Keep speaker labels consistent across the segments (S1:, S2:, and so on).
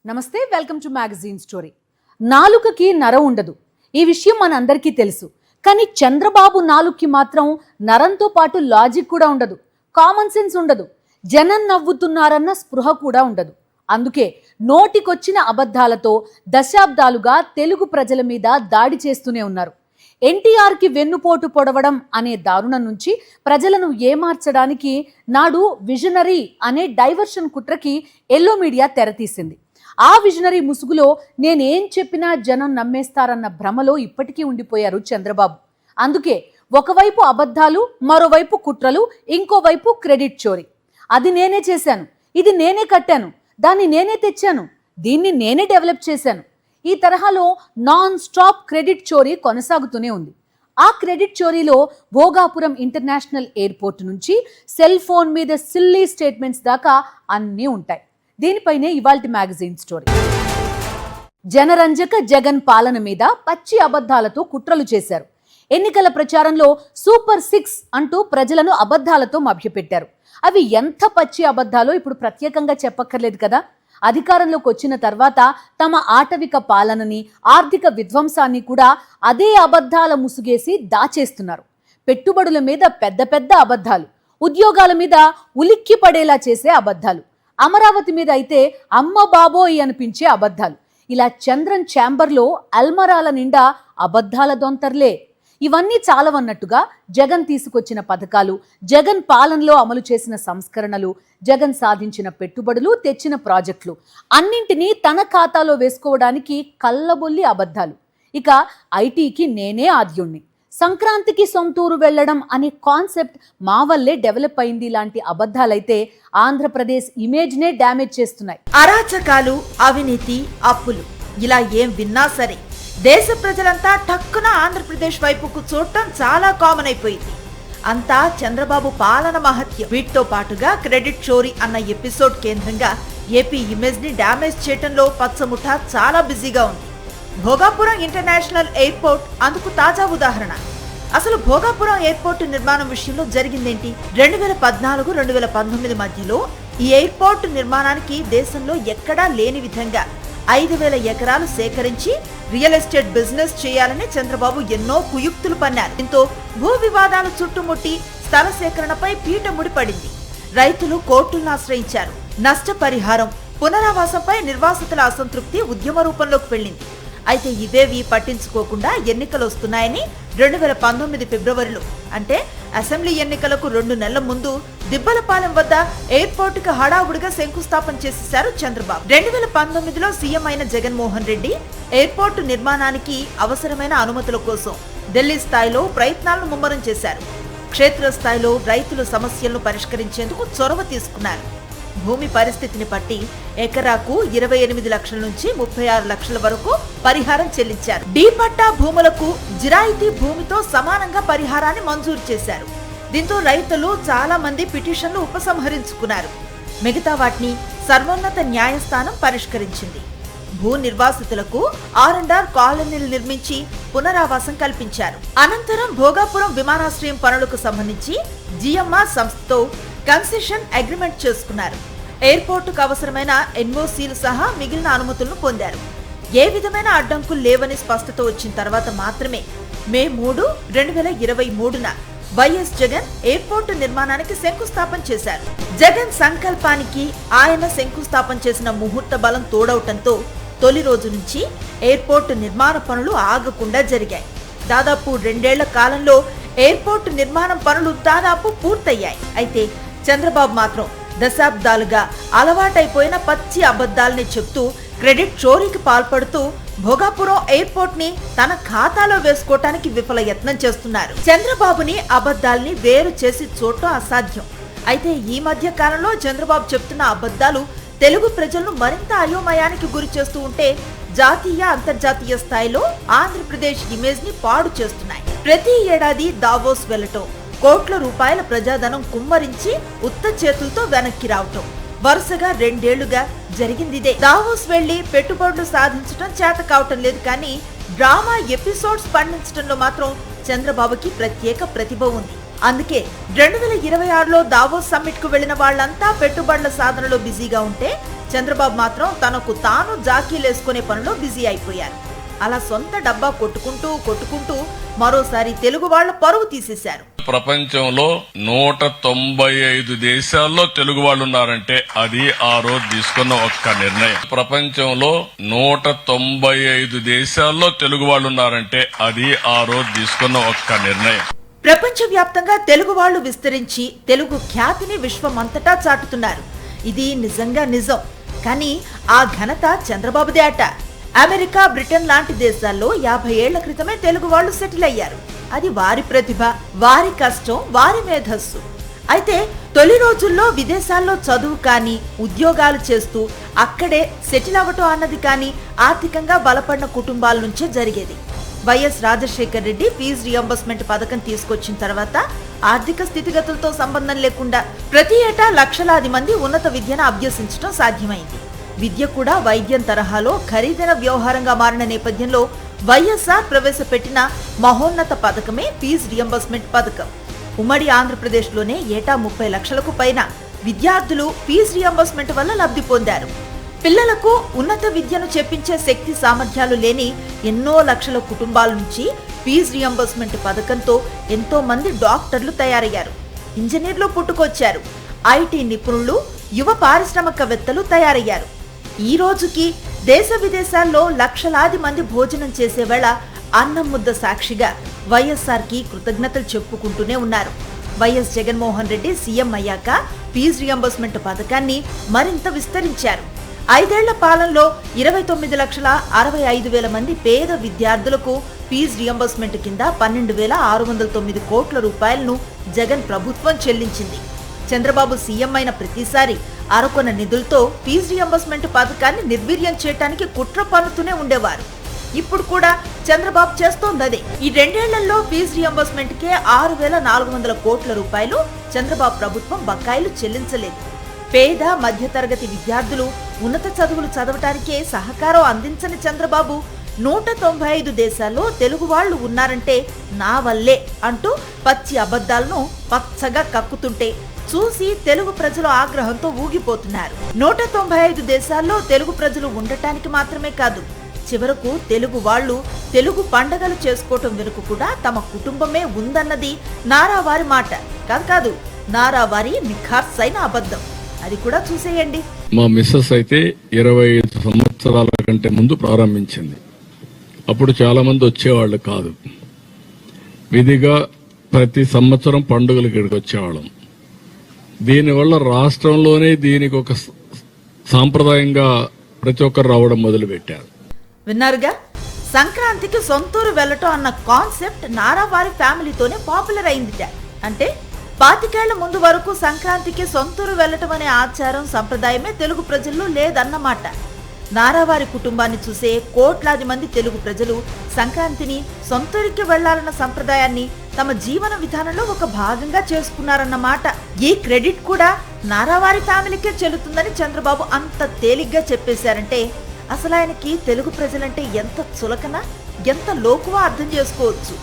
S1: నమస్తే, welcome to magazine story. నాలుకకి నరం ఉండదు, ఈ విషయం మనందరికీ తెలుసు. కానీ చంద్రబాబు నాలుకకి మాత్రం నరంతో పాటు లాజిక్ కూడా ఉండదు, కామన్ సెన్స్ ఉండదు, జనం నవ్వుతున్నారన్న స్పృహ కూడా ఉండదు. అందుకే నోటికొచ్చిన అబద్ధాలతో దశాబ్దాలుగా తెలుగు ప్రజల మీద దాడి చేస్తూనే ఉన్నారు. ఎన్టీఆర్కి వెన్నుపోటు పొడవడం అనే దారుణం నుంచి ప్రజలను ఏమార్చడానికి నాడు విజనరీ అనే డైవర్షన్ కుట్రకి ఎల్లో మీడియా తెరతీసింది. ఆ విజనరీ ముసుగులో నేనేం చెప్పినా జనం నమ్మేస్తారన్న భ్రమలో ఇప్పటికీ ఉండిపోయారు చంద్రబాబు. అందుకే ఒకవైపు అబద్ధాలు, మరోవైపు కుట్రలు, ఇంకోవైపు క్రెడిట్ చోరీ. అది నేనే చేశాను, ఇది నేనే కట్టాను, దాన్ని నేనే తెచ్చాను, దీన్ని నేనే డెవలప్ చేశాను. ఈ తరహాలో నాన్ స్టాప్ క్రెడిట్ చోరీ కొనసాగుతూనే ఉంది. ఆ క్రెడిట్ చోరీలో భోగాపురం ఇంటర్నేషనల్ ఎయిర్పోర్ట్ నుంచి సెల్ ఫోన్ మీద సిల్లీ స్టేట్మెంట్స్ దాకా అన్నీ ఉంటాయి. దీనిపైనే ఇవాల్టి మ్యాగజైన్ స్టోరీ. జనరంజక జగన్ పాలన మీద పచ్చి అబద్ధాలతో కుట్రలు చేశారు. ఎన్నికల ప్రచారంలో సూపర్ 6 అంటూ ప్రజలను అబద్ధాలతో మభ్యపెట్టారు. అవి ఎంత పచ్చి అబద్ధాలో ఇప్పుడు ప్రత్యేకంగా చెప్పక్కర్లేదు కదా. అధికారంలోకి వచ్చిన తర్వాత తమ ఆటవిక పాలనని, ఆర్థిక విధ్వంసాన్ని కూడా అదే అబద్ధాల ముసుగేసి దాచేస్తున్నారు. పెట్టుబడుల మీద పెద్ద పెద్ద అబద్ధాలు, ఉద్యోగాల మీద ఉలిక్కి పడేలా చేసే అబద్ధాలు, అమరావతి మీద అయితే అమ్మ బాబోయ్ అనిపించే అబద్ధాలు. ఇలా చంద్రన్ ఛాంబర్లో అల్మరాల నిండా అబద్ధాల దొంతర్లే. ఇవన్నీ చాలవన్నట్టుగా జగన్ తీసుకొచ్చిన పథకాలు, జగన్ పాలనలో అమలు చేసిన సంస్కరణలు, జగన్ సాధించిన పెట్టుబడులు, తెచ్చిన ప్రాజెక్టులు అన్నింటినీ తన ఖాతాలో వేసుకోవడానికి కళ్ళబొల్లి అబద్ధాలు. ఇక ఐటీకి నేనే ఆద్యుణ్ణి, సంక్రాంతికి సొంతూరు వెళ్లడం అనే కాన్సెప్ట్ మా వల్లే డెవలప్ అయింది లాంటి అబద్ధాలైతే ఆంధ్రప్రదేశ్ ఇమేజ్నే డ్యామేజ్ చేస్తున్నాయి.
S2: అరాచకాలు, అవినీతి, అప్పులు ఇలా ఏం విన్నా సరే దేశ ప్రజలంతా టక్కున ఆంధ్రప్రదేశ్ వైపుకు చూడటం చాలా కామన్ అయిపోయింది. అంతా చంద్రబాబు పాలన మహత్యం. వీటితో పాటుగా క్రెడిట్ చోరీ అన్న ఎపిసోడ్ కేంద్రంగా ఏపీ ఇమేజ్ ని డ్యామేజ్ చేయటంలో పచ్చముఠ చాలా బిజీగా ఉంది. భోగాపురం ఇంటర్నేషనల్ ఎయిర్పోర్ట్ అందుకు తాజా ఉదాహరణ. అసలు భోగాపురం ఎయిర్పోర్ట్ నిర్మాణం విషయంలో జరిగిందేంటి? 2014-2019 మధ్యలో ఈ ఎయిర్పోర్ట్ నిర్మాణానికి దేశంలో ఎక్కడా లేని విధంగా 5,000 ఎకరాలు సేకరించి రియల్ ఎస్టేట్ బిజినెస్ చేయాలని చంద్రబాబు ఎన్నో కుయుక్తులు పన్నారు. దీంతో భూ వివాదాలు చుట్టుముట్టి స్థల సేకరణపై పీట ముడిపడింది. రైతులు కోర్టులను ఆశ్రయించారు. నష్టపరిహారం, పునరావాసంపై నిర్వాసితుల అసంతృప్తి ఉద్యమ రూపంలోకి వెళ్ళింది. అయితే ఇవేవి పట్టించుకోకుండా ఎన్నికలు వస్తున్నాయని 2019 ఫిబ్రవరిలో, అంటే అసెంబ్లీ ఎన్నికలకు 2 నెలల ముందు దిబ్బలపాలెం వద్ద ఎయిర్పోర్ట్ కు హడావుడిగా శంకుస్థాపన చేసేశారు చంద్రబాబు. 2019లో సీఎం అయిన జగన్మోహన్ రెడ్డి ఎయిర్పోర్టు నిర్మాణానికి అవసరమైన అనుమతుల కోసం ఢిల్లీ స్థాయిలో ప్రయత్నాలను ముమ్మరం చేశారు. క్షేత్రస్థాయిలో రైతుల సమస్యలను పరిష్కరించేందుకు చొరవ తీసుకున్నారు. భూమి పరిస్థితిని బట్టి ఎకరాకు 28 లక్షల నుంచి 36 లక్షల వరకు పరిహారం చెల్లించారు. డి పట్టా భూములకు జిరాయితీ భూమితో సమానంగా పరిహారాన్ని మంజూరు చేశారు. దీంతో రైతులు చాలా మంది పిటిషన్లు ఉపసంహరించుకున్నారు. మిగతా వాటిని సర్వోన్నత న్యాయస్థానం పరిష్కరించింది. భూ నిర్వాసితులకు R&R కాలనీలు నిర్మించి పునరావాసం కల్పించారు. అనంతరం భోగాపురం విమానాశ్రయం పనులకు సంబంధించి GMR సంస్థతో కన్సెషన్ అగ్రిమెంట్ చేసుకున్నారు. ఎయిర్పోర్టుకు అవసరమైన NOCలు సహా మిగిలిన అనుమతులను పొందారు. ఏ విధమైన అడ్డంకులు లేవని స్పష్టత వచ్చిన తర్వాత మాత్రమే మే 3, 2023న వైఎస్ జగన్ ఎయిర్పోర్టు నిర్మాణానికి శంకుస్థాపన చేశారు. జగన్ సంకల్పానికి ఆయన శంకుస్థాపన చేసిన ముహూర్త బలం తోడవటంతో తొలి రోజు నుంచి ఎయిర్పోర్టు నిర్మాణ పనులు ఆగకుండా జరిగాయి. దాదాపు 2 ఏళ్ల కాలంలో ఎయిర్పోర్టు నిర్మాణం పనులు దాదాపు పూర్తయ్యాయి. అయితే చంద్రబాబు మాత్రం దశాబ్దాలుగా అలవాటైపోయిన పచ్చి అబద్ధాలని చెప్తూ క్రెడిట్ చోరీకి పాల్పడుతూ భోగాపురం ఎయిర్పోర్ట్ ని తన ఖాతాలో వేసుకోవటానికి విఫల యత్నం చేస్తున్నారు. చంద్రబాబుని అబద్ధాల్ని వేరు చేసి చూడటం అసాధ్యం. అయితే ఈ మధ్య కాలంలో చంద్రబాబు చెప్తున్న అబద్ధాలు తెలుగు ప్రజలను మరింత అయోమయానికి గురి చేస్తూ ఉంటే జాతీయ, అంతర్జాతీయ స్థాయిలో ఆంధ్రప్రదేశ్ ఇమేజ్ ని పాడు చేస్తున్నాయి. ప్రతి ఏడాది దావోస్ వెళ్లటం, కోట్ల రూపాయల ప్రజాధనం కుమ్మరించి ఉత్త చేతులతో వెనక్కి రావటం వరుసగా 2 ఏళ్లుగా జరిగిందిదే. దావోస్ వెళ్లి పెట్టుబడులు సాధించడం చేత కావటం లేదు, కానీ డ్రామా ఎపిసోడ్స్ పండించడంలో మాత్రం చంద్రబాబుకి ప్రత్యేక ప్రతిభ ఉంది. అందుకే 2026లో దావోస్ సమ్మిట్ కు వెళ్లిన వాళ్లంతా పెట్టుబడుల సాధనలో బిజీగా ఉంటే చంద్రబాబు మాత్రం తనకు తాను జాకీలేసుకునే పనిలో బిజీ అయిపోయారు. అలా సొంత డబ్బా కొట్టుకుంటూ మరోసారి తెలుగు వాళ్ల పరువు తీసేశారు.
S3: ప్రపంచంలో 195 దేశాల్లో తెలుగు వాళ్ళు ఉన్నారంటే అది ఆ రోజు తీసుకున్న ఒక్క నిర్ణయం. ప్రపంచంలో 195 దేశాల్లో తెలుగు వాళ్ళు ఉన్నారంటే అది ఆ రోజు తీసుకున్న ఒక్క నిర్ణయం.
S2: ప్రపంచవ్యాప్తంగా తెలుగు వాళ్లు విస్తరించి తెలుగు ఖ్యాతిని విశ్వమంతటా చాటుతున్నారు. ఇది నిజంగా నిజం. కానీ ఆ ఘనత చంద్రబాబుదే అట. అమెరికా, బ్రిటన్ లాంటి దేశాల్లో 50 ఏళ్ల క్రితమే తెలుగు వాళ్లు సెటిల్ అయ్యారు. అది వారి ప్రతిభ, వారి కష్టం, వారి మేధస్సు. అయితే తొలి రోజుల్లో విదేశాల్లో చదువు కానీ, ఉద్యోగాలు చేస్తూ అక్కడే సెటిల్ అవ్వటం అన్నది కానీ ఆర్థికంగా బలపడిన కుటుంబాల నుంచే జరిగేది. వైఎస్ రాజశేఖర్ రెడ్డి ఫీజు రియంబర్స్మెంట్ పథకం తీసుకొచ్చిన తర్వాత ఆర్థిక స్థితిగతులతో సంబంధం లేకుండా ప్రతి ఏటా లక్షలాది మంది ఉన్నత విద్యను అభ్యసించడం సాధ్యమైంది. విద్య కూడా వైద్యం తరహాలో ఖరీదైన వ్యవహారంగా మారిన నేపథ్యంలో వైఎస్ఆర్ ప్రవేశపెట్టిన మహోన్నత పథకమే ఫీజు రియంబర్స్మెంట్ పథకం. ఉమ్మడి ఆంధ్రప్రదేశ్లోనే ఏటా 30 లక్షలకు పైన విద్యార్థులు ఫీజు రియంబర్స్మెంట్ వల్ల లబ్ధి పొందారు. పిల్లలకు ఉన్నత విద్యను చెప్పించే శక్తి సామర్థ్యాలు లేని ఎన్నో లక్షల కుటుంబాల నుంచి ఫీజు రియంబర్స్మెంట్ పథకంతో ఎంతో మంది డాక్టర్లు తయారయ్యారు, ఇంజనీర్లు పుట్టుకొచ్చారు, ఐటీ నిపుణులు, యువ పారిశ్రామికవేత్తలు తయారయ్యారు. ఈ రోజుకి దేశ విదేశాల్లో లక్షలాది మంది భోజనం చేసేవేళ అన్నం ముద్ద సాక్షిగా వైఎస్ఆర్కి కృతజ్ఞతలు చెప్పుకుంటూనే ఉన్నారు. వైఎస్ జగన్మోహన్ రెడ్డి సీఎం అయ్యాక ఫీజు రియంబర్స్మెంట్ పథకాన్ని మరింత విస్తరించారు. 5 ఏళ్ల పాలనలో 29,65,000 మంది పేద విద్యార్థులకు ఫీజు రియంబర్స్మెంట్ కింద 12,609 కోట్ల రూపాయలను జగన్ ప్రభుత్వం చెల్లించింది. చంద్రబాబు సీఎం అయిన ప్రతిసారి అరకొన్న నిధులతో ఫీజు రియంబర్స్మెంట్ పథకాన్ని నిర్వీర్యం చేయడానికి కుట్ర పన్నుతూనే ఉండేవారు. ఇప్పుడు కూడా చంద్రబాబు చేస్తోందదే. ఈ 2 ఏళ్లలో ఫీజు రియంబర్స్మెంట్ కే 6,400 కోట్ల రూపాయలు చంద్రబాబు ప్రభుత్వం బకాయిలు చెల్లించలేదు. పేద మధ్యతరగతి విద్యార్థులు ఉన్నత చదువులు చదవటానికే సహకారం అందించని చంద్రబాబు 195 దేశాల్లో తెలుగు వాళ్లు ఉన్నారంటే నా వల్లే అంటూ పచ్చి అబద్ధాలను పచ్చగా కక్కుతుంటే చూసి తెలుగు ప్రజలు ఆగ్రహంతో ఊగిపోతున్నారు. 195 దేశాల్లో తెలుగు ప్రజలు ఉండటానికి మాత్రమే కాదు, చివరకు తెలుగు వాళ్లు తెలుగు పండగలు చేసుకోవటం వెనుక కూడా తమ కుటుంబమే ఉందన్నది నారావారి మాట కాదు, నారావారి నిఖార్సైన అబద్ధం. అది కూడా చూసేయండి.
S3: మా మిస్సెస్ అయితే 25 సంవత్సరాల కంటే ముందు ప్రారంభించింది. అప్పుడు చాలా మంది వచ్చేవాళ్ళు కాదు. విధిగా ప్రతి సంవత్సరం పండుగలు ఇక్కడికి వచ్చేవాళ్ళం. దీనివల్ల రాష్ట్రంలోనే దీనికి ఒక సాంప్రదాయంగా ప్రతి ఒక్కరు రావడం మొదలు పెట్టారు.
S2: విన్నారుగా, సంక్రాంతికి సొంతూరు వెళ్లటం అన్న కాన్సెప్ట్ నారావారి ఫ్యామిలీతోనే పాపులర్ అయిందిట. అంటే 25 ఏళ్ల ముందు వరకు సంక్రాంతికి సొంతూరు వెళ్లటం అనే ఆచారం, సంప్రదాయమే తెలుగు ప్రజల్లో లేదన్నమాట. నారావారి కుటుంబాన్ని చూసే కోట్లాది మంది తెలుగు ప్రజలు సంక్రాంతిని సొంతూరికి వెళ్లాలన్న సంప్రదాయాన్ని తమ జీవన విధానంలో ఒక భాగంగా చేసుకున్నారన్నమాట. ఈ క్రెడిట్ కూడా నారావారి ఫ్యామిలీకే చెల్లుతుందని చంద్రబాబు అంత తేలిగ్గా చెప్పేశారంటే అసలు ఆయనకి తెలుగు ప్రజలంటే ఎంత చులకన, ఎంత లోకువా అర్థం చేసుకోవచ్చు.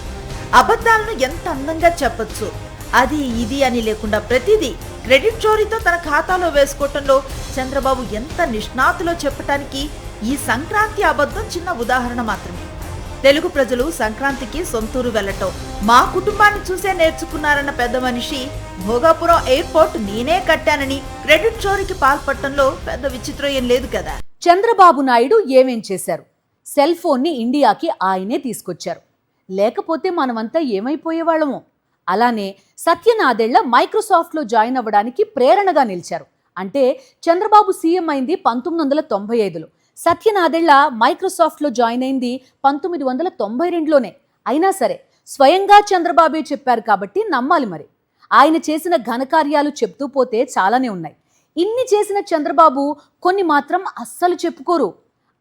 S2: అబద్ధాలను ఎంత అందంగా చెప్పొచ్చు. అది ఇది అని లేకుండా ప్రతిదీ క్రెడిట్ చోరీతో తన ఖాతాలో వేసుకోవటంలో చంద్రబాబు ఎంత నిష్ణాతులో చెప్పటానికి ఈ సంక్రాంతి అబద్ధం చిన్న ఉదాహరణ మాత్రమే. తెలుగు ప్రజలు సంక్రాంతికి సొంతూరు వెళ్లటం మా కుటుంబాన్ని చూసే నేర్చుకున్నారన్న పెద్ద మనిషి భోగాపురం ఎయిర్పోర్ట్ నేనే కట్టానని క్రెడిట్ చోరీకి పాల్పడటంలో పెద్ద విచిత్రం ఏం లేదు కదా.
S1: చంద్రబాబు నాయుడు ఏమేం చేశారు? సెల్ ఫోన్ని ఇండియాకి ఆయనే తీసుకొచ్చారు. లేకపోతే మనమంతా ఏమైపోయేవాళ్ళమో. అలానే సత్యనాదెళ్ల మైక్రోసాఫ్ట్లో జాయిన్ అవ్వడానికి ప్రేరణగా నిలిచారు. అంటే చంద్రబాబు సీఎం అయింది 1995లో, సత్యనాదెళ్ల మైక్రోసాఫ్ట్లో జాయిన్ అయింది 1992లోనే. అయినా సరే స్వయంగా చంద్రబాబే చెప్పారు కాబట్టి నమ్మాలి. మరి ఆయన చేసిన ఘనకార్యాలు చెప్తూ పోతే చాలానే ఉన్నాయి. ఇన్ని చేసిన చంద్రబాబు కొన్ని మాత్రం అస్సలు చెప్పుకోరు.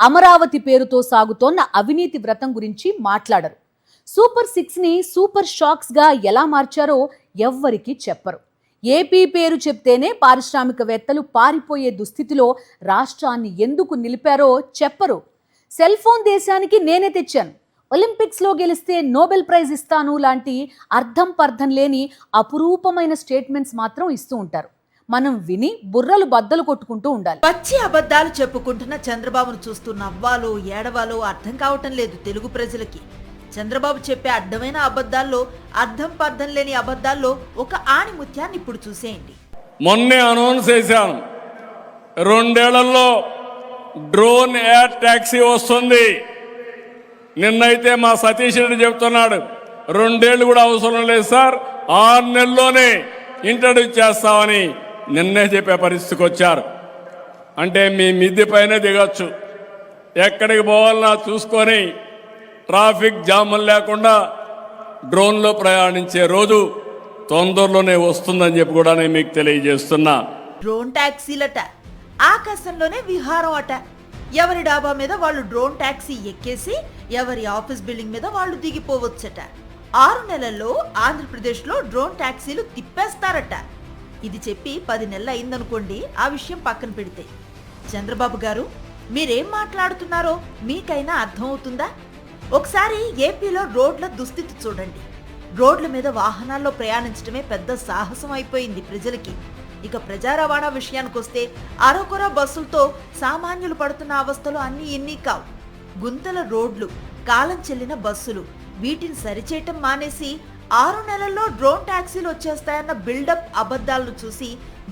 S1: అమరావతి పేరుతో సాగుతోన్న అవినీతి వ్రతం గురించి మాట్లాడరు. సూపర్ 6ని సూపర్ షాక్స్గా ఎలా మార్చారో ఎవ్వరికీ చెప్పరు. ఏపీ పేరు చెప్తేనే పారిశ్రామికవేత్తలు పారిపోయే దుస్థితిలో రాష్ట్రాన్ని ఎందుకు నిలిపారో చెప్పరు. సెల్ ఫోన్ దేశానికి నేనే తెచ్చాను, ఒలింపిక్స్లో గెలిస్తే నోబెల్ ప్రైజ్ ఇస్తాను లాంటి అర్థం పర్థం లేని అపురూపమైన స్టేట్మెంట్స్ మాత్రం ఇస్తూ ఉంటారు. మనం విని బుర్రలు బద్దలు కొట్టుకుంటూ ఉండాలి.
S2: పచ్చి అబద్ధాలు చెప్పుకుంటున్న చంద్రబాబును చూస్తూ నవ్వాలో ఏడవాలో అర్థం కావటం లేదు తెలుగు ప్రజలకి. చంద్రబాబు చెప్పే అడ్డమైన అబద్ధాల్లో, అర్థం పర్థం లేని అబద్ధాల్లో ఒక ఆణిముత్యాన్ని ఇప్పుడు చూసేయండి.
S3: మొన్నే అనౌన్స్ చేశాను, 2 ఏళ్లలో డ్రోన్ ఎయిర్ ట్యాక్సీ వస్తుంది. నిన్నైతే మా సతీష్ రెడ్డి చెప్తున్నాడు 2 ఏళ్ళు కూడా అవసరం లేదు సార్, 6 నెలల్లోనే ఇంట్రడ్యూస్ చేస్తామని నిన్నే చెప్పే పరిస్థితికి వచ్చారు. అంటే మీ మిద్దె పైన దిగొచ్చు, ఎక్కడికి పోవాలన్నా చూసుకొని ట్రాఫిక్ జాములు లేకుండా డ్రోన్లో ప్రయాణించే రోజు తొందరలోనే వస్తుందని చెప్పి కూడా నేను మీకు తెలియజేస్తున్నా.
S2: డ్రోన్ ట్యాక్సీలట, ఆకాశంలోనే విహారం అట. ఎవరి డాబా మీద వాళ్ళు డ్రోన్ ట్యాక్సీ ఎక్కేసి ఎవరి ఆఫీస్ బిల్డింగ్ మీద వాళ్ళు దిగిపోవచ్చట. 6 నెలల్లో ఆంధ్రప్రదేశ్లో డ్రోన్ ట్యాక్సీలు తిప్పేస్తారట. ఇది చెప్పి 10 నెలలు అయిందనుకోండి, ఆ విషయం పక్కన పెడితే. చంద్రబాబు గారు, మీరేం మాట్లాడుతున్నారో మీకైనా అర్థమవుతుందా? ఒకసారి ఏపీలో రోడ్ల దుస్థితి చూడండి. రోడ్ల మీద వాహనాల్లో ప్రయాణించడమే పెద్ద సాహసం అయిపోయింది ప్రజలకి. ఇక ప్రజా రవాణా విషయానికి వస్తే అరకొర బస్సులతో సామాన్యులు పడుతున్న అవస్థలు అన్నీ ఇన్ని కావు. గుంతల రోడ్లు, కాలం చెల్లిన బస్సులు, వీటిని సరిచేయటం మానేసి 6 నెలల్లో డ్రోన్ ట్యాక్సీలు వచ్చేస్తాయన్న బిల్డప్ అబద్ధాలను చూసి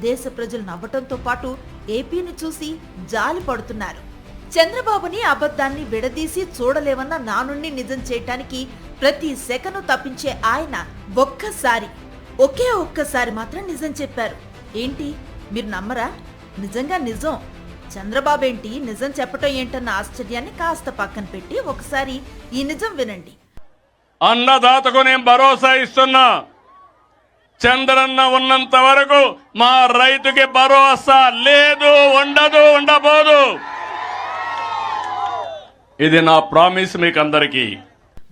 S2: దేశ ప్రజలు నవ్వటంతో పాటు ఏపీని చూసి జాలి పడుతున్నారు. చంద్రబాబుని అబద్ధాన్ని విడదీసి చూడలేవన్న నానుణ్ణి నిజం చేయటానికి ప్రతి సెకను తప్పించే ఆయన ఒకే ఒక్కసారి మాత్రం నిజం చెప్పారు. ఏంటి, మీరు నమ్మరా? నిజంగా నిజం. చంద్రబాబు ఏంటి నిజం చెప్పటం ఏంటన్న ఆశ్చర్యాన్ని కాస్త పక్కన పెట్టి ఒకసారి ఈ నిజం వినండి.
S3: అన్నదాతకు నేను భరోసా ఇస్తున్నా, చంద్రన్న ఉన్నంత వరకు మా రైతుకి భరోసా లేదు, ఉండదు, ఉండబోదు. ఇది నా ప్రామిస్ మీకు అందరికీ.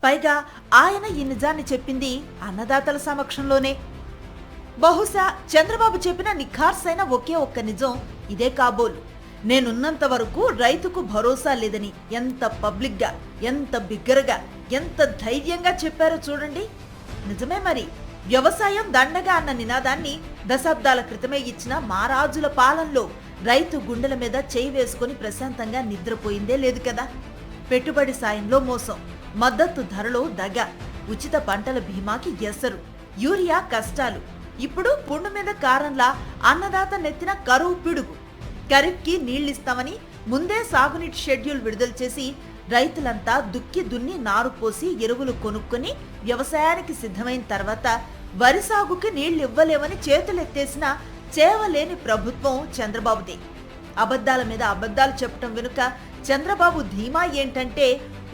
S2: పైగా ఆయన ఈ నిజాన్ని చెప్పింది అన్నదాతల సమక్షంలోనే. బహుశా చంద్రబాబు చెప్పిన నిఖార్సైన ఒకే ఒక్క నిజం ఇదే కాబోలు. నేనున్నంత వరకు రైతుకు భరోసా లేదని ఎంత పబ్లిక్గా, ఎంత బిగ్గరగా, ఎంత ధైర్యంగా చెప్పారో చూడండి. నిజమే మరి. వ్యవసాయం దండగా అన్న నినాదాన్ని దశాబ్దాల క్రితమే ఇచ్చిన మహారాజుల పాలనలో రైతు గుండెల మీద చేయి వేసుకుని ప్రశాంతంగా నిద్రపోయిందే లేదు కదా. పెట్టుబడి సాయంలో మోసం, మద్దతు ధరలో దగ, ఉచిత పంటల బీమాకి ఎసరు, యూరియా కష్టాలు, ఇప్పుడు పుండు మీద కారంలా అన్నదాత నెత్తిన కరువు పిడుగు. ఖరీఫ్కి నీళ్లిస్తామని ముందే సాగునీటి షెడ్యూల్ విడుదల చేసి రైతులంతా దుక్కి దున్ని నారు పోసి ఎరువులు కొనుక్కొని వ్యవసాయానికి సిద్ధమైన తర్వాత వరి సాగుకి నీళ్లు ఇవ్వలేమని చేతులెత్తేసిన చేవలేని ప్రభుత్వం చంద్రబాబుదే. అబద్ధాల మీద అబద్ధాలు చెప్పటం వెనుక చంద్రబాబు ధీమా ఏంటంటే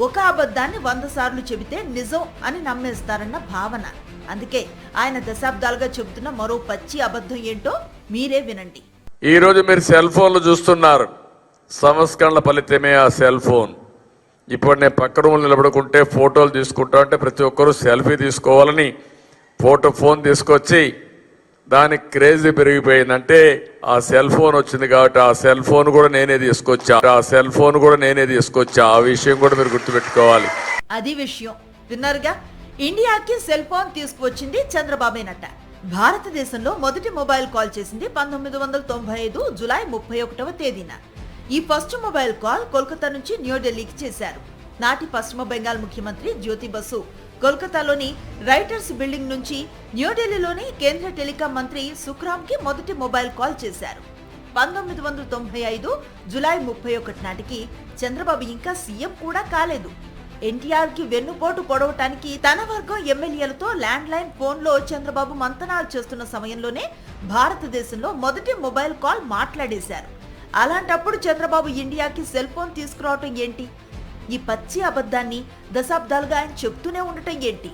S2: ఒక అబద్ధాన్ని 100 సార్లు చెబితే నిజం అని నమ్మేస్తారన్న భావన. అందుకే ఆయన దశాబ్దాలుగా చెబుతున్న మరో పచ్చి అబద్ధం ఏంటో మీరే వినండి.
S3: ఈ రోజు మీరు సెల్ ఫోన్లు చూస్తున్నారు, సంస్కరణల ఫలితమే ఆ సెల్ ఫోన్. ఇప్పుడు నేను పక్క రూములు నిలబడుకుంటే ఫోటోలు తీసుకుంటా అంటే ప్రతి ఒక్కరూ సెల్ఫీ తీసుకోవాలని ఫోన్ తీసుకొచ్చి దానికి క్రేజీ పెరిగిపోయిందంటే ఆ సెల్ ఫోన్ వచ్చింది కాబట్టి ఆ సెల్ ఫోన్ కూడా నేనే తీసుకొచ్చా. ఆ విషయం కూడా మీరు గుర్తుపెట్టుకోవాలి.
S2: అది విషయం. విన్నారుగా, ఇండియాకి సెల్ ఫోన్ తీసుకువచ్చింది చంద్రబాబేనట. భారతదేశంలో మొదటి మొబైల్ కాల్ చేసింది 1995 జులై 31వ తేదీన. ఈ ఫస్ట్ మొబైల్ కాల్ కోల్కతా నుంచి న్యూఢిల్లీకి చేశారు. నాటి పశ్చిమ బెంగాల్ ముఖ్యమంత్రి జ్యోతి బసు కోల్కతాలోని రైటర్స్ బిల్డింగ్ నుంచి న్యూఢిల్లీలోని కేంద్ర టెలికాం మంత్రి సుఖ్రామ్ కి మొదటి మొబైల్ కాల్ చేశారు. 1995 జులై 31 నాటికి చంద్రబాబు ఇంకా సీఎం కూడా కాలేదు. ఎన్టీఆర్ కి వెన్నుపోటు పొడవటానికి తన వర్గం ఎమ్మెల్యేలతో ల్యాండ్ లైన్ ఫోన్లో చంద్రబాబు మంతనాలు చేస్తున్న సమయంలోనే భారతదేశంలో మొదటి మొబైల్ కాల్ మాట్లాడేశారు. అలాంటప్పుడు చంద్రబాబు ఇండియాకి సెల్ ఫోన్ తీసుకురావటం ఏంటి? ఈ పచ్చి అబద్ధాన్ని దశాబ్దాలుగా ఆయన చెప్తూనే ఉండటం ఏంటి?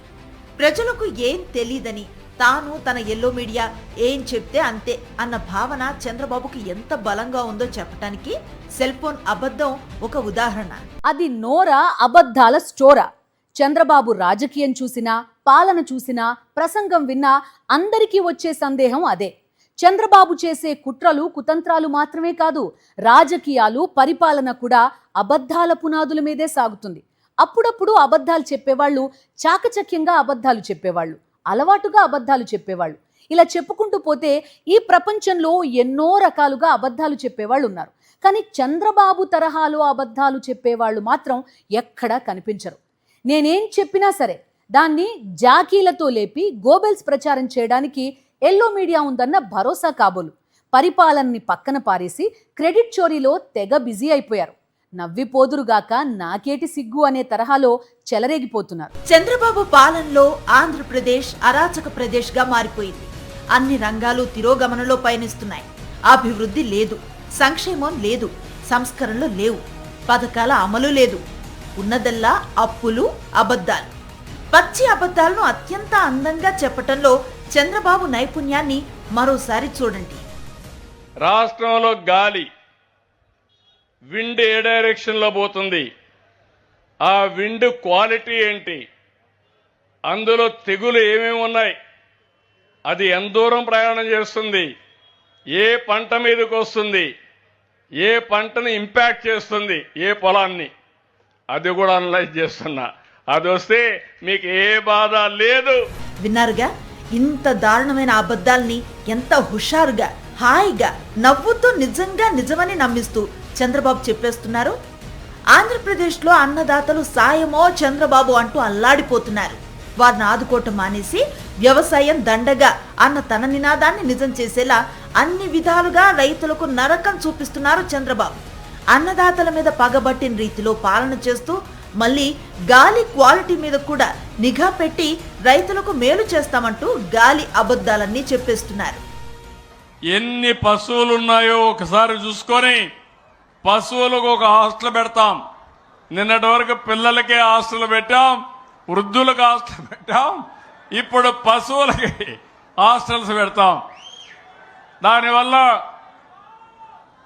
S2: ప్రజలకు ఏం తెలీదని తాను తన ఎల్లో మీడియా ఏం చెప్తే అంతే అన్న భావన చంద్రబాబుకి ఎంత బలంగా ఉందో చెప్పటానికి సెల్ ఫోన్ అబద్ధం ఒక ఉదాహరణ.
S1: అది నోరా అబద్ధాల స్టోరా? చంద్రబాబు రాజకీయం చూసినా, పాలన చూసినా, ప్రసంగం విన్నా అందరికీ వచ్చే సందేహం అదే. చంద్రబాబు చేసే కుట్రలు, కుతంత్రాలు మాత్రమే కాదు, రాజకీయాలు, పరిపాలన కూడా అబద్ధాల పునాదుల మీదే సాగుతుంది. అప్పుడప్పుడు అబద్ధాలు చెప్పేవాళ్ళు చాకచక్యంగా అబద్ధాలు చెప్పేవాళ్ళు, అలవాటుగా అబద్ధాలు చెప్పేవాళ్ళు. ఇలా చెప్పుకుంటూ పోతే ఈ ప్రపంచంలో ఎన్నో రకాలుగా అబద్ధాలు చెప్పేవాళ్ళు ఉన్నారు. కానీ చంద్రబాబు తరహాలో అబద్ధాలు చెప్పేవాళ్ళు మాత్రం ఎక్కడా కనిపించరు. నేనేం చెప్పినా సరే దాన్ని జాకీలతో లేపి గోబెల్స్ ప్రచారం చేయడానికి ఎల్లో మీడియా ఉందన్న భరోసా కాబోలు. పరిపాలనని పక్కన పారేసి క్రెడిట్ చోరీలో తెగ బిజీ అయిపోయారు. నవ్విపోదురుగాక నాకేటి సిగ్గు అనే తరహాలో చెలరేగిపోతున్నారు.
S2: చంద్రబాబు పాలనలో ఆంధ్రప్రదేశ్ అరాచక ప్రదేశ్ గా మారిపోయింది. అన్ని రంగాలు తిరోగమనంలో పయనిస్తున్నాయి. అభివృద్ధి లేదు, సంక్షేమం లేదు, సంస్కరణలు లేవు, పథకాల అమలు లేదు. ఉన్నదల్లా అప్పులు, అబద్ధాలు. పచ్చి అబద్ధాలను అత్యంత అందంగా చెప్పటంలో చంద్రబాబు నైపుణ్యాన్ని మరోసారి చూడండి.
S4: రాష్ట్రంలో గాలి విండ్ ఏ డైరెక్షన్లో పోతుంది, ఆ విండ్ క్వాలిటీ ఏంటి, అందులో తెగులు ఏమేమి ఉన్నాయి, అది ఎంత దూరం ప్రయాణం చేస్తుంది, ఏ పంట మీదకి వస్తుంది, ఏ పంటని ఇంపాక్ట్ చేస్తుంది, ఏ పొలాన్ని, అది కూడా అనలైజ్ చేస్తున్నా. అది వస్తే మీకు ఏ బాధ లేదు.
S2: విన్నారుగా, ఇంత దారుణమైన అబద్ధాల్ని ఎంత హుషారుగా, హాయిగా, నవ్వుతూ నిజమని నమ్మిస్తూ చంద్రబాబు చెప్పేస్తున్నారు. ఆంధ్రప్రదేశ్లో అన్నదాతలు సాయమో చంద్రబాబు అంటూ అల్లాడిపోతున్నారు. వారిని ఆదుకోవటం మానేసి వ్యవసాయం దండగా అన్న తన నినాదాన్ని నిజం చేసేలా అన్ని విధాలుగా రైతులకు నరకం చూపిస్తున్నారు చంద్రబాబు. అన్నదాతల మీద పగబట్టిన రీతిలో పాలన చేస్తూ మళ్ళీ గాలి క్వాలిటీ మీద కూడా నిఘా పెట్టి రైతులకు మేలు చేస్తామంటూ గాలి అబద్ధాలన్నీ చెప్పేస్తున్నారు.
S4: ఎన్ని పశువులు ఉన్నాయో ఒకసారి చూసుకొని పశువులకు ఒక హాస్టల్ పెడతాం. నిన్నటి వరకు పిల్లలకే హాస్టల్ పెట్టాం, వృద్ధులకు హాస్టల్ పెట్టాం, ఇప్పుడు పశువులకి హాస్టల్స్ పెడతాం. దానివల్ల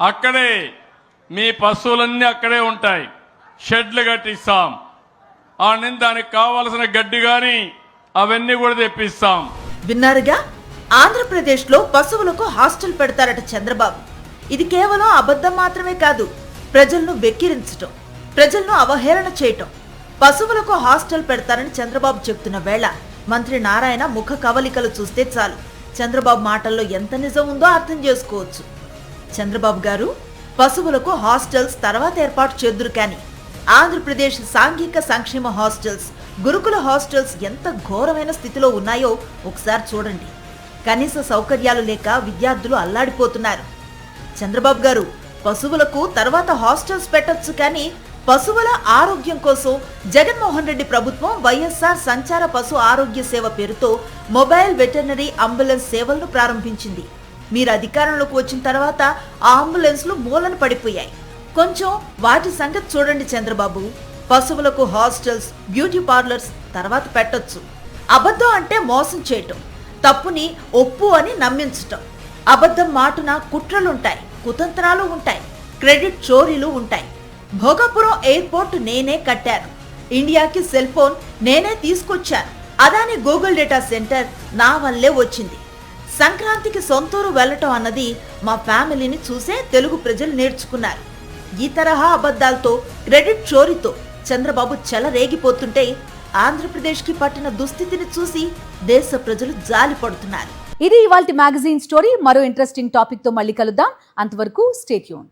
S4: అక్కడే మీ పశువులన్నీ అక్కడే ఉంటాయి. షెడ్లు కట్టిస్తాం, దానికి కావలసిన గడ్డి కానీ అవన్నీ కూడా తెప్పిస్తాం.
S2: విన్నారుగా, ఆంధ్రప్రదేశ్లో పశువులకు హాస్టల్ పెడతారట చంద్రబాబు. ఇది కేవలం అబద్ధం మాత్రమే కాదు, ప్రజలను వెక్కిరించటం, ప్రజలను అవహేళన చేయటం. పశువులకు హాస్టల్ పెడతారని చంద్రబాబు చెప్తున్న వేళ మంత్రి నారాయణ ముఖ కవలికలు చూస్తే చాలు చంద్రబాబు మాటల్లో ఎంత నిజం ఉందో అర్థం చేసుకోవచ్చు. చంద్రబాబు గారు, పశువులకు హాస్టల్స్ తర్వాత ఏర్పాటు చేద్దురు కానీ ఆంధ్రప్రదేశ్ సాంఘిక సంక్షేమ హాస్టల్స్, గురుకుల హాస్టల్స్ ఎంత ఘోరమైన స్థితిలో ఉన్నాయో ఒకసారి చూడండి. కనీస సౌకర్యాలు లేక విద్యార్థులు అల్లాడిపోతున్నారు. చంద్రబాబు గారు, పశువులకు తర్వాత హాస్టల్స్ పెట్టొచ్చు కానీ పశువుల ఆరోగ్యం కోసం జగన్మోహన్ రెడ్డి ప్రభుత్వం వైఎస్ఆర్ సంచార పశు ఆరోగ్య సేవ పేరుతో మొబైల్ వెటర్నరీ అంబులెన్స్ సేవలను ప్రారంభించింది. మీరు అధికారంలోకి వచ్చిన తర్వాత ఆ అంబులెన్స్లు మూలన పడిపోయాయి. కొంచెం వాటి సంగతి చూడండి చంద్రబాబు. పశువులకు హాస్టల్స్, బ్యూటీ పార్లర్స్ తర్వాత పెట్టొచ్చు. అబద్ధం అంటే మోసం చేయటం, తప్పుని ఒప్పు అని నమ్మించటం. అబద్ధం మాటున కుట్రలుంటాయి, కుతంత్రాలు ఉంటాయి, క్రెడిట్ చోరీలు ఉంటాయి. భోగాపురం ఎయిర్పోర్ట్ నేనే కట్టాను, ఇండియాకి సెల్ ఫోన్ నేనే తీసుకొచ్చాను, అదాని గూగుల్ డేటా సెంటర్ నా వల్లే వచ్చింది, సంక్రాంతికి సొంతూరు వెళ్లటం అన్నది మా ఫ్యామిలీని చూసే తెలుగు ప్రజలు నేర్చుకున్నారు. ఈ తరహా అబద్ధాలతో, క్రెడిట్ చోరీతో చంద్రబాబు చెలరేగిపోతుంటే ఆంధ్రప్రదేశ్కి పట్టిన దుస్థితిని చూసి దేశ ప్రజలు జాలి పడుతున్నారు.
S1: ఇది ఇవాల్టి మ్యాగజైన్ స్టోరీ. మరో ఇంట్రెస్టింగ్ టాపిక్ తో మళ్ళీ కలుద్దాం. అంతవరకు స్టే ట్యూన్.